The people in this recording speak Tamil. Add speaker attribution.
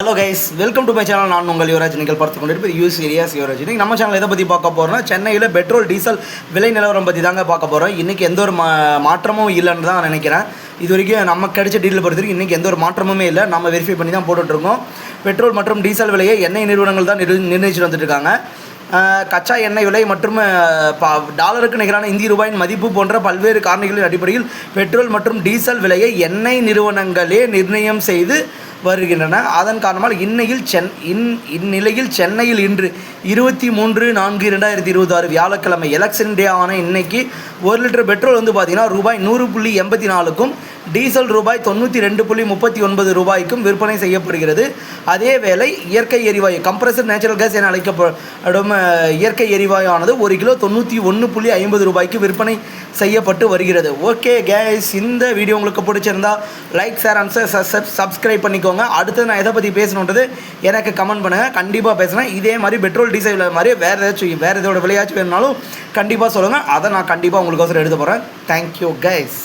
Speaker 1: Hello guys, welcome to my channel. நான் உங்கள் யுவராஜ். நீங்கள் பார்த்து கொண்டிருப்பது யூஸ் ஏரியாஸ் யுவராஜ். இன்றைக்கி நம்ம சேனல் எதை பற்றி பார்க்க போகிறோம்னா, சென்னையில் பெட்ரோல் டீசல் விலை நிலவரம் பற்றி தாங்க பார்க்க போகிறோம். இன்றைக்கி எந்த ஒரு மாற்றமும் இல்லைன்னு தான் நினைக்கிறேன். இது வரைக்கும் நமக்கு கிடைச்ச டீட்டெயில் பொறுத்த வரைக்கும் இன்றைக்கி எந்த ஒரு மாற்றமுமே இல்லை. நம்ம வெரிஃபை பண்ணி தான் போட்டுட்ருக்கோம். பெட்ரோல் மற்றும் டீசல் விலையை எண்ணெய் நிறுவனங்கள் தான் நிர்ணயிச்சுட்டு வந்துட்டுருக்காங்க. கச்சா எண்ணெய் விலை மற்றும் டாலருக்கு நிகரான இந்திய ரூபாயின் மதிப்பு போன்ற பல்வேறு காரணிகளின் அடிப்படையில் பெட்ரோல் மற்றும் டீசல் விலையை எண்ணெய் நிறுவனங்களே நிர்ணயம் செய்து வருகின்றன. அதன் காரணமாக இந்நிலையில் சென்னையில் இன்று 23/4/2026 வியாழக்கிழமை எலெக்ஷன் டே ஆன இன்னைக்கு 1 லிட்டர் பெட்ரோல் பார்த்திங்கன்னா ரூபாய் 100.84க்கும் டீசல் ரூபாய் 92.39 ரூபாய்க்கும் விற்பனை செய்யப்படுகிறது. அதே வேளை இயற்கை எரிவாயு கம்ப்ரஸர் நேச்சுரல் கேஸ் என அழைக்கப்படும் இயற்கை எரிவாயு ஆனது 1 கிலோ 91.50 ரூபாய்க்கு விற்பனை செய்யப்பட்டு வருகிறது. ஓகே கேஸ், இந்த வீடியோ உங்களுக்கு பிடிச்சிருந்தா லைக், ஷேர் அண்ட் சப்ஸ்கிரைப் பண்ணிக்கோங்க. அடுத்து நான் எதை பற்றி பேசணுன்றது எனக்கு கமெண்ட் பண்ணுங்கள். கண்டிப்பாக பேசுகிறேன். இதே மாதிரி பெட்ரோல் டீசல் மாதிரி வேறு எதோட விலையாச்சும் வேணுனாலும் கண்டிப்பாக சொல்லுங்கள். அதை நான் கண்டிப்பாக உங்களுக்கோசரம் எடுத்து போகிறேன். Thank you guys.